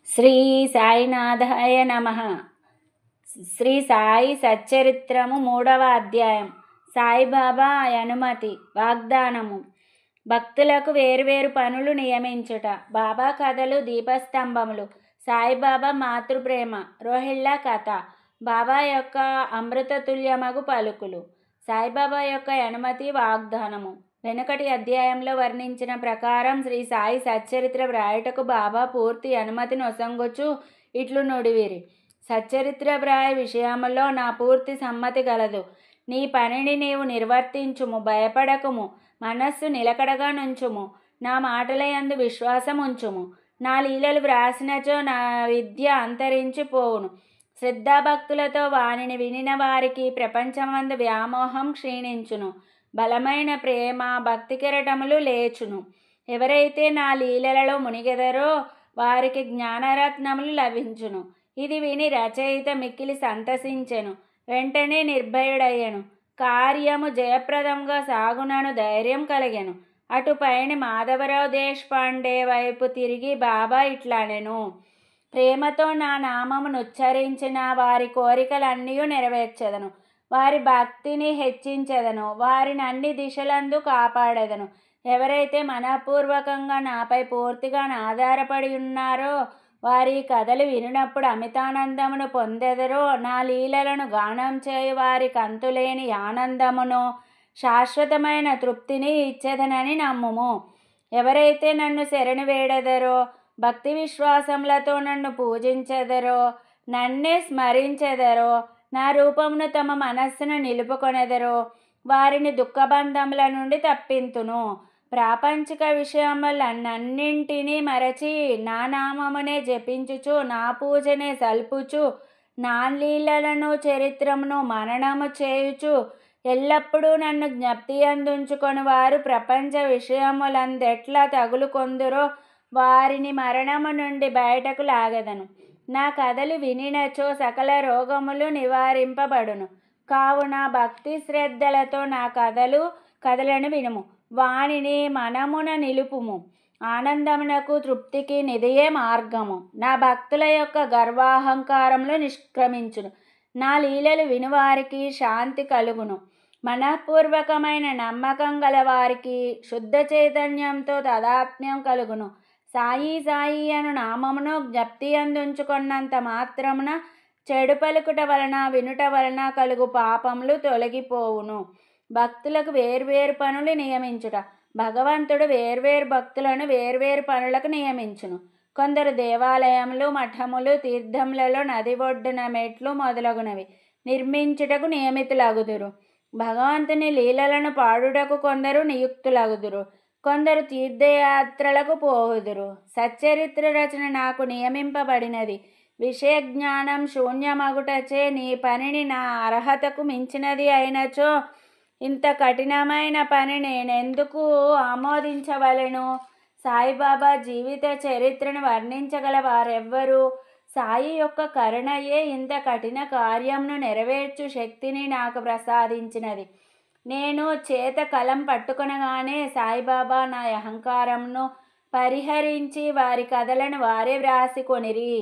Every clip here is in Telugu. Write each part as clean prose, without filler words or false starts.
శ్రీ సాయినాథాయ నమః. శ్రీ సాయి సచ్చరిత్రము 3వ అధ్యాయం. సాయిబాబా అనుమతి వాగ్దానము. భక్తులకు వేర్వేరు పనులు నియమించుట. బాబా కథలు దీపస్తంభములు. సాయిబాబా మాతృప్రేమ. రోహిళ్ళ కథ. బాబా యొక్క అమృతతుల్యమగు పలుకులు. సాయిబాబా యొక్క అనుమతి వాగ్దానము. వెనుకటి అధ్యాయంలో వర్ణించిన ప్రకారం శ్రీ సాయి సచ్చరిత్ర వ్రాయుటకు బాబా పూర్తి అనుమతి నొసంగొచ్చు ఇట్లు నుడివిరి. సచ్చరిత్ర వ్రాయ విషయములో నా పూర్తి సమ్మతి గలదు. నీ పనిని నీవు నిర్వర్తించుము, భయపడకుము, మనస్సు నిలకడగా నుంచుము, నా మాటలయందు విశ్వాసం ఉంచుము. నా లీలలు వ్రాసినచో నా విద్య అంతరించిపోవును. శ్రద్ధాభక్తులతో వానిని వినిన వారికి ప్రపంచమందు వ్యామోహం క్షీణించును. బలమైన ప్రేమ భక్తి కెరటములు లేచును. ఎవరైతే నా లీలలలో మునిగెదరో వారికి జ్ఞానరత్నములు లభించును. ఇది విని రచయిత మిక్కిలి సంతసించెను. వెంటనే నిర్భయుడయ్యను. కార్యము జయప్రదంగా సాగునను ధైర్యం కలిగెను. అటు పైన మాధవరావు దేశపాండే వైపు తిరిగి బాబా ఇట్లనెను. ప్రేమతో నా నామమును ఉచ్చరించిన వారి కోరికలన్నీ నెరవేర్చెదను. వారి భక్తిని హెచ్చించెదను. వారిని అన్ని దిశలందు కాపాడెదను. ఎవరైతే మనపూర్వకంగా నాపై పూర్తిగా ఆధారపడి ఉన్నారో వారి కథలు వినినప్పుడు అమితానందమును పొందెదరో, నా లీలలను గానం చేయు వారికి అంతులేని ఆనందమును శాశ్వతమైన తృప్తిని ఇచ్చేదనని నమ్ముము. ఎవరైతే నన్ను శరణు వేడెదరో, భక్తి విశ్వాసములతో నన్ను పూజించెదరో, నన్నే స్మరించెదరో, నా రూపమును తమ మనస్సును నిలుపుకొనెదరో వారిని దుఃఖబంధముల నుండి తప్పింతును. ప్రాపంచిక విషయములన్నింటినీ మరచి నా నామమునే జపించుచు, నా పూజనే సల్పుచు, నా లీలలను చరిత్రమును మననము చేయుచు ఎల్లప్పుడూ నన్ను జ్ఞప్తి అందుంచుకొని వారు ప్రపంచ విషయములందెట్లా తగులుకొందురో వారిని మరణము నుండి బయటకు లాగెదను. నా కథలు వినినచో సకల రోగములు నివారింపబడును. కావున భక్తి శ్రద్ధలతో నా కథలను వినుము. వానిని మనమున నిలుపుము. ఆనందమునకు తృప్తికి నిధియే మార్గము. నా భక్తుల యొక్క గర్వాహంకారములు నిష్క్రమించును. నా లీలలు వినువారికి శాంతి కలుగును. మనఃపూర్వకమైన నమ్మకం గల వారికి శుద్ధ చైతన్యంతో తదాత్మ్యం కలుగును. సాయి సాయి అను నామమును జ్ఞప్తి అందుంచుకున్నంత మాత్రమున చెడు పలుకుట వలన వినుట వలన కలుగు పాపములు తొలగిపోవును. భక్తులకు వేర్వేరు పనులు నియమించుట. భగవంతుడు వేర్వేరు భక్తులను వేర్వేరు పనులకు నియమించును. కొందరు దేవాలయములు, మఠములు, తీర్థములలో, నది ఒడ్డున మెట్లు మొదలగునవి నిర్మించుటకు నియమితులగుదురు. భగవంతుని లీలలను పాడుటకు కొందరు నియుక్తులగుదురు. కొందరు తీర్థయాత్రలకు పోవుదురు. సచ్చరిత్ర రచన నాకు నియమింపబడినది. విషయ జ్ఞానం శూన్యమగుటచే నీ పనిని నా అర్హతకు మించినది అయినచో ఇంత కఠినమైన పని నేనెందుకు ఆమోదించవలెను? సాయిబాబా జీవిత చరిత్రను వర్ణించగల వారెవ్వరు? సాయి యొక్క కరుణయే ఇంత కఠిన కార్యంను నెరవేర్చు శక్తిని నాకు ప్రసాదించినది. నేను చేత కలం పట్టుకొనగానే సాయిబాబా నా అహంకారంను పరిహరించి వారి కథలను వారే వ్రాసికొనిరి.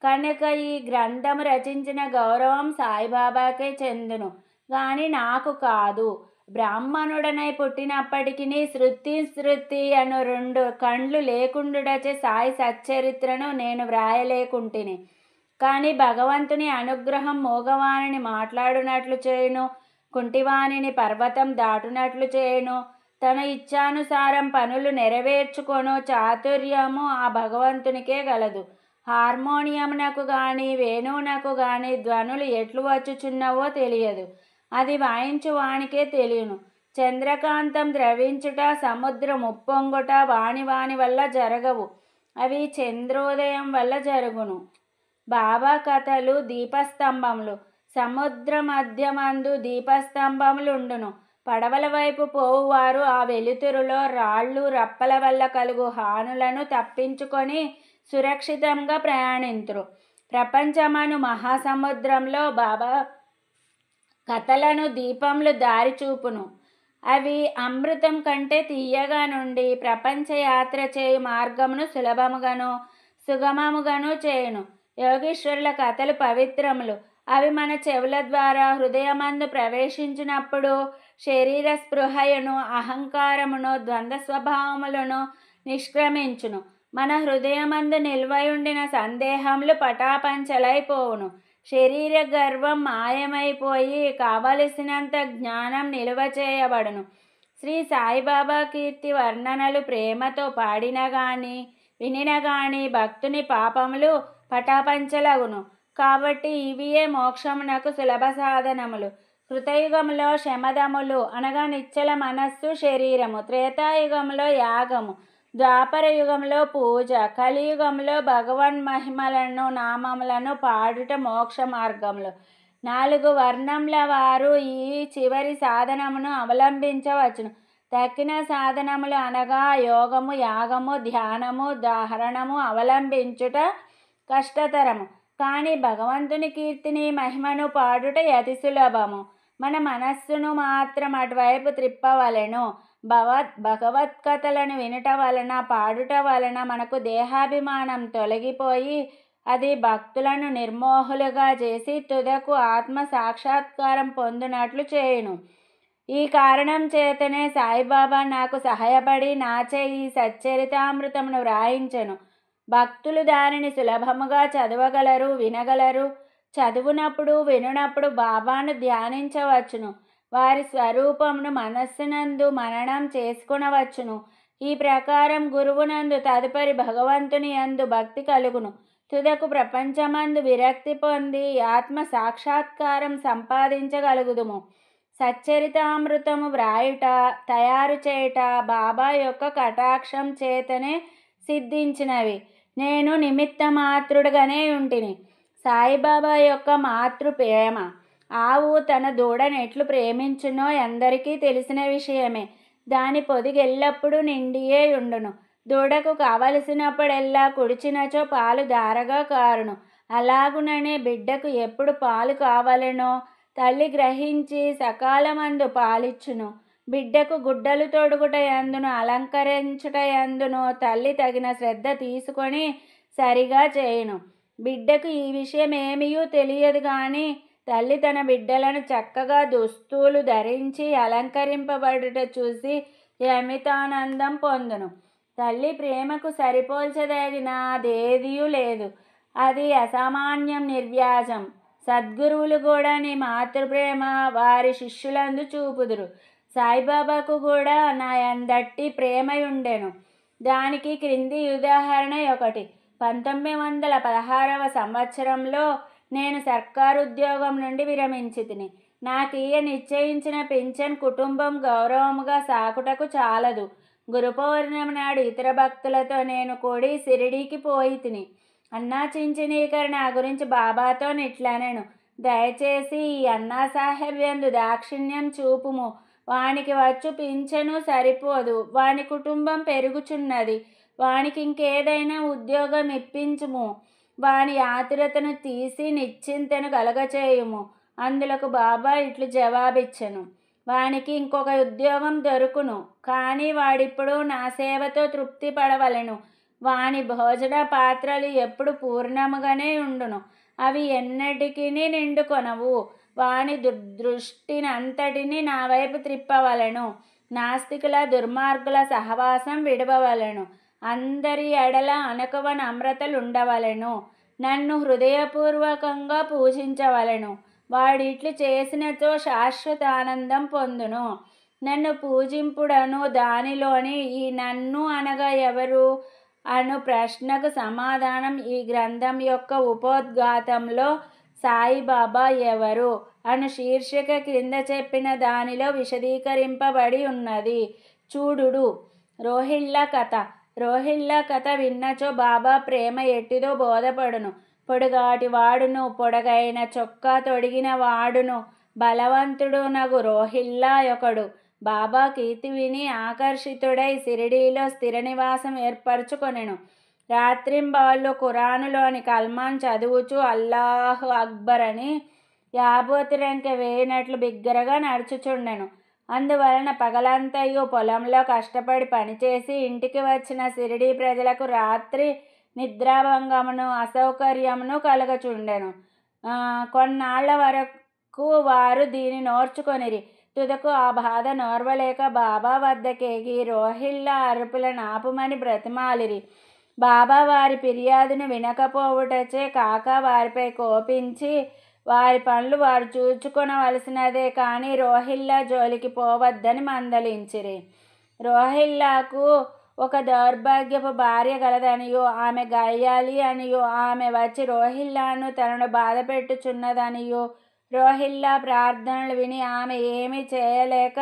కనుక ఈ గ్రంథము రచించిన గౌరవం సాయిబాబాకే చెందును గాని నాకు కాదు. బ్రాహ్మణుడనై పుట్టినప్పటికీ శృతి అను 2 కండ్లు లేకుండుటచే సాయి సచ్చరిత్రను నేను వ్రాయలేకుంటిని. కానీ భగవంతుని అనుగ్రహం మూగవాణిని మాట్లాడునట్లు చేయును, కుంటివాణిని పర్వతం దాటునట్లు చేయును. తన ఇచ్ఛానుసారం పనులు నెరవేర్చుకొను చాతుర్యము ఆ భగవంతునికే గలదు. హార్మోనియమునకు గాని వేణువునకు గాని ధ్వనులు ఎట్లు వచ్చుచున్నవో తెలియదు. అది వాయించు వానికే తెలియను. చంద్రకాంతం ద్రవించుట, సముద్రం ఉప్పొంగుట వాని వల్ల జరగవు. అవి చంద్రోదయం వల్ల జరుగును. బాబా కథలు దీపస్తంభములు. సముద్ర మధ్యమందు దీపస్తంభములుండును. పడవల వైపు పోవువారు ఆ వెలుతురులో రాళ్ళు రప్పల వల్ల కలుగు హానులను తప్పించుకొని సురక్షితంగా ప్రయాణింతురు. ప్రపంచమను మహాసముద్రంలో బాబా కథలను దీపములు దారి చూపును. అవి అమృతం కంటే తీయగా నుండి ప్రపంచ యాత్ర చేయు మార్గమును సులభముగాను సుగమముగాను చేయును. యోగీశ్వరుల కథలు పవిత్రములు. అవి మన చెవుల ద్వారా హృదయమందు ప్రవేశించినప్పుడు శరీర స్పృహయును, అహంకారమును, ద్వంద్వ స్వభావములను నిష్క్రమించును. మన హృదయమందు నిల్వయుండిన సందేహములు పటాపంచలైపోవును. శరీర గర్వం మాయమైపోయి కావలసినంత జ్ఞానం నిలువ చేయబడును. శ్రీ సాయిబాబా కీర్తి వర్ణనలు ప్రేమతో పాడిన గాని వినిన గాని భక్తుని పాపములు పటాపంచలగును. కాబట్టి ఇవియే మోక్షమునకు సులభ సాధనములు. కృతయుగములో శమదములు అనగా నిశ్చల మనస్సు శరీరము, త్రేతాయుగంలో యాగము, ద్వాపర యుగంలో పూజ, కలియుగంలో భగవన్ మహిమలను నామములను పాడుట మోక్ష మార్గములు. 4 వర్ణముల వారు ఈ చివరి సాధనమును అవలంబించవచ్చును. తక్కిన సాధనములు అనగా యోగము, యాగము, ధ్యానము, ధారణము అవలంబించుట కష్టతరము. కానీ భగవంతుని కీర్తిని మహిమను పాడుట అతి సులభము. మన మనస్సును మాత్రం అటువైపు త్రిప్పవలెను. భగవత్కథలను వినుట వలన, పాడుట వలన మనకు దేహాభిమానం తొలగిపోయి అది భక్తులను నిర్మోహులుగా చేసి తుదకు ఆత్మ సాక్షాత్కారం పొందినట్లు చేయును. ఈ కారణం చేతనే సాయిబాబా నాకు సహాయపడి నాచే ఈ సచ్చరితామృతమును వ్రాయించెను. భక్తులు దానిని సులభముగా చదవగలరు, వినగలరు. చదువునప్పుడు వినునప్పుడు బాబాను ధ్యానించవచ్చును. వారి స్వరూపమును మనస్సునందు మననం చేసుకునవచ్చును. ఈ ప్రకారం గురువునందు తదుపరి భగవంతుని యందు భక్తి కలుగును. తుదకు ప్రపంచమందు విరక్తి పొంది ఆత్మ సాక్షాత్కారం సంపాదించగలుగుదుము. సచ్చరితామృతము వ్రాయుట, తయారు చేయుట బాబా యొక్క కటాక్షం చేతనే సిద్ధించినవి. నేను నిమిత్త మాత్రుడుగానే ఉంటిని. సాయిబాబా యొక్క మాతృ ప్రేమ. ఆవు తన దూడను ఎట్లు ప్రేమించునో అందరికీ తెలిసిన విషయమే. దాని పొదిగెల్లప్పుడూ నిండియే ఉండును. దూడకు కావలసినప్పుడెల్లా కుడిచినచో పాలు ధారగా కారును. అలాగుననే బిడ్డకు ఎప్పుడు పాలు కావలెనో తల్లి గ్రహించి సకాలమందు పాలిచ్చును. బిడ్డకు గుడ్డలు తొడుగుట యందును, అలంకరించుట యందును తల్లి తగిన శ్రద్ధ తీసుకొని సరిగా చేయును. బిడ్డకు ఈ విషయం ఏమీయూ తెలియదు కానీ తల్లి తన బిడ్డలను చక్కగా దుస్తులు ధరించి అలంకరింపబడుట చూసి అమితానందం పొందును. తల్లి ప్రేమకు సరిపోల్చదగినదేదియూ లేదు. అది అసామాన్యం, నిర్వ్యాజం. సద్గురువులు కూడా నీ మాతృప్రేమ వారి శిష్యులందు చూపుదురు. సాయిబాబాకు కూడా నా యందట్టి ప్రేమయుండెను. దానికి క్రింది ఉదాహరణ ఒకటి. 1916వ సంవత్సరంలో నేను సర్కారు ఉద్యోగం నుండి విరమించితిని. నాకీయ నిశ్చయించిన పింఛన్ కుటుంబం గౌరవముగా సాకుటకు చాలదు. గురు పౌర్ణమి నాడు ఇతర భక్తులతో నేను కూడి షిరిడీకి పోయితిని. అన్నా చించినీకర్ నా గురించి బాబాతో నిట్లనెను. దయచేసి ఈ అన్నా సాహెబ్ యందు దాక్షిణ్యం చూపుము. వానికి వచ్చు పింఛను సరిపోదు. వాని కుటుంబం పెరుగుచున్నది. వానికి ఇంకేదైనా ఉద్యోగం ఇప్పించుము. వాని ఆతురతను తీసి నిశ్చింతను కలగచేయుము. అందులకు బాబా ఇట్లు జవాబిచ్చెను. వానికి ఇంకొక ఉద్యోగం దొరుకును. కానీ వాడిప్పుడు నా సేవతో తృప్తి పడవలెను. వాని భోజన పాత్రలు ఎప్పుడు పూర్ణముగానే ఉండును. అవి ఎన్నటికీ నిండుకొనవు. వాని దృష్టినంతటిని నా వైపు త్రిప్పవలెను. నాస్తికుల దుర్మార్గుల సహవాసం విడవవలెను. అందరి ఎడల అనకువ నమ్రతలుండవలెను. నన్ను హృదయపూర్వకంగా పూజించవలెను. వాడిట్లు చేసినచో శాశ్వత ఆనందం పొందును. నన్ను పూజింపుడను దానిలోని ఈ నన్ను అనగా ఎవరు అను ప్రశ్నకు సమాధానం ఈ గ్రంథం యొక్క ఉపోద్ఘాతంలో సాయిబాబా ఎవరు అను శీర్షిక క్రింద చెప్పిన దానిలో విశదీకరింపబడి ఉన్నది. చూడుడు. రోహిళ్ళ కథ. రోహిళ్ళ కథ విన్నచో బాబా ప్రేమ ఎట్టిదో బోధపడును. పొడుగాటి వాడును, పొడగైన చొక్కా తొడిగిన వాడును, బలవంతుడు నగు రోహిల్లా ఒకడు బాబా కీర్తి విని ఆకర్షితుడై షిరిడీలో స్థిర నివాసం ఏర్పరచుకొనెను. రాత్రింబవళ్ళు ఖురానులోని కల్మాన్ చదువుచూ అల్లాహు అక్బర్ అని యాబోతిరంక వేయినట్లు బిగ్గరగా నడుచుచుండెను. అందువలన పగలంతయు పొలంలో కష్టపడి పనిచేసి ఇంటికి వచ్చిన షిరిడీ ప్రజలకు రాత్రి నిద్రాభంగమును అసౌకర్యమును కలగచుండెను. కొన్నాళ్ల వరకు వారు దీని నోర్చుకొనిరి. తుదకు ఆ బాధ నోర్వలేక బాబా వద్దకేగి రోహిల్లా అరుపులను ఆపుమని బ్రతిమాలిరి. బాబా వారి ఫిర్యాదును వినకపోవుటచే కాక వారిపై కోపించి వారి పనులు వారు చూచుకొనవలసినదే కానీ రోహిల్లా జోలికి పోవద్దని మందలించిరి. రోహిల్లాకు ఒక దౌర్భాగ్యపు భార్య గలదనియో ఆమె గయ్యాలి అనియో ఆమె వచ్చి రోహిల్లాను తనను బాధపెట్టుచున్నదనియో రోహిల్లా ప్రార్థనలు విని ఆమె ఏమీ చేయలేక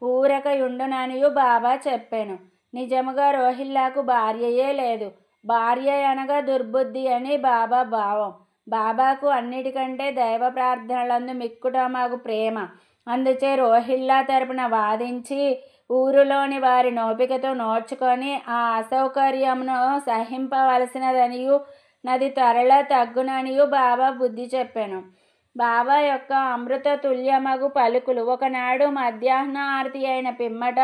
ఊరకయుండుననియు బాబా చెప్పాను. నిజముగా రోహిల్లాకు భార్యయే లేదు. భార్య అనగా దుర్బుద్ధి అని బాబా భావం. బాబాకు అన్నిటికంటే దైవ ప్రార్థనలందు మిక్కుటమాగు ప్రేమ. అందుచే రోహిల్లా తరపున వాదించి ఊరిలోని వారి నోపికతో నోర్చుకొని ఆ అసౌకర్యమును సహింపవలసినదనియు నది త్వరలో తగ్గుననియు బాబా బుద్ధి చెప్పాను. బాబా యొక్క అమృత తుల్యమగు పలుకులు. ఒకనాడు మధ్యాహ్న ఆరతి అయిన పిమ్మట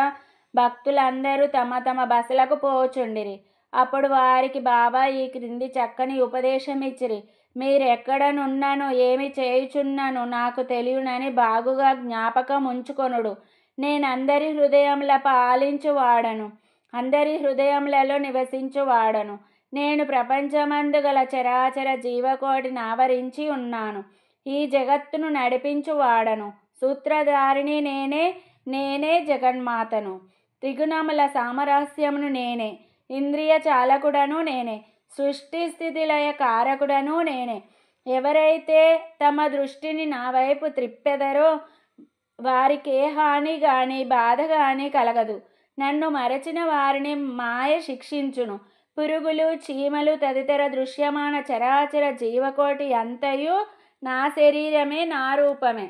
భక్తులందరూ తమ తమ బసలకు పోచుండిరి. అప్పుడు వారికి బాబా ఈ క్రింది చక్కని ఉపదేశం ఇచ్చిరి. మీరెక్కడనున్నను ఏమి చేయుచున్నను నాకు తెలియనని బాగుగా జ్ఞాపకం ఉంచుకొనుడు. నేనందరి హృదయముల పాలించువాడను, అందరి హృదయములలో నివసించువాడను. నేను ప్రపంచమందు గల చరాచర జీవకోటిని ఆవరించి ఉన్నాను. ఈ జగత్తును నడిపించువాడను. సూత్రధారిని నేనే, నేనే జగన్మాతను. త్రిగుణముల సామరస్యమును నేనే, ఇంద్రియ చాలకుడను నేనే, సృష్టి స్థితి లయ కారకుడను నేనే. ఎవరైతే తమ దృష్టిని నా వైపు త్రిప్పెదరో వారికి ఏ హాని గాని బాధ గాని కలగదు. నన్ను మరచిన వారిని మాయ శిక్షించును. పురుగులు, చీమలు తదితర దృశ్యమాన చరాచర జీవకోటి అంతయు నా శరీరమే, నా రూపమే.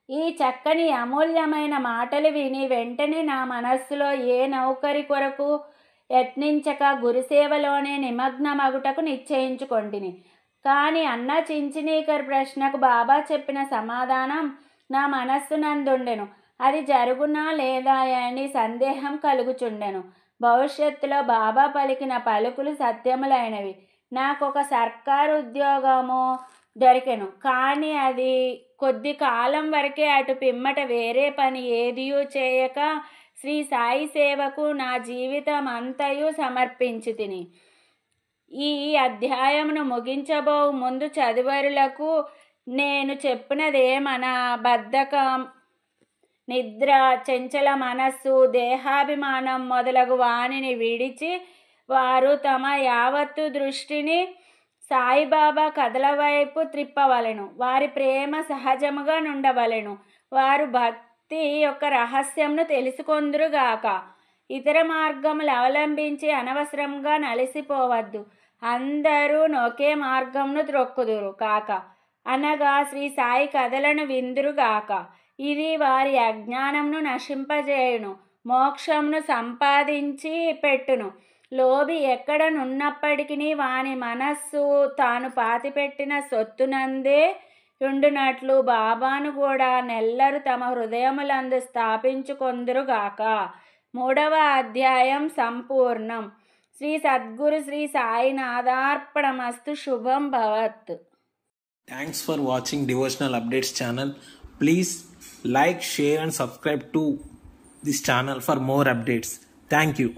ఈ చక్కని అమూల్యమైన మాటలు విని వెంటనే నా మనస్సులో ఏ నౌకరి కొరకు యత్నించక గురుసేవలోనే నిమగ్నమగుటకు నిశ్చయించుకొంటిని. కానీ అన్న చించినీకర్ ప్రశ్నకు బాబా చెప్పిన సమాధానం నా మనస్సునందుండెను. అది జరుగునా లేదా అని సందేహం కలుగుచుండెను. భవిష్యత్తులో బాబా పలికిన పలుకులు సత్యములైనవి. నాకొక సర్కారు ఉద్యోగము దొరికెను. కానీ అది కొద్ది కాలం వరకే. అటు పిమ్మట వేరే పని ఏదియూ చేయక శ్రీ సాయి సేవకు నా జీవితం అంతయు సమర్పించి తిని. ఈ అధ్యాయమును ముగించబో ముందు చదువరులకు నేను చెప్పినదేమన బద్ధకం, నిద్ర, చంచల మనస్సు, దేహాభిమానం మొదలగు వానిని విడిచి వారు తమ యావత్తు దృష్టిని సాయిబాబా కథల వైపు త్రిప్పవలెను. వారి ప్రేమ సహజముగా నుండవలెను. వారు భక్తి యొక్క రహస్యంను తెలుసుకొందురుగాక. ఇతర మార్గములు అవలంబించి అనవసరంగా నలిసిపోవద్దు. అందరూ ఒకే మార్గంను త్రొక్కుదురు కాక అనగా శ్రీ సాయి కథలను విందురుగాక. ఇది వారి అజ్ఞానమును నశింపజేయును, మోక్షమును సంపాదించి పెట్టును. లోబి ఎక్కడనున్నప్పటికీ వాని మనస్సు తాను పాతిపెట్టిన సొత్తునందే ఉండునట్లు బాబాను కూడా నెల్లరు తమ హృదయములందు స్థాపించుకొందురుగాక. 3వ అధ్యాయం సంపూర్ణం. శ్రీ సద్గురు శ్రీ సాయినాథార్పణమస్తు. శుభం భవత్. Thanks for watching Devotional Updates channel. Please like, share and subscribe to this channel for more updates. Thank you.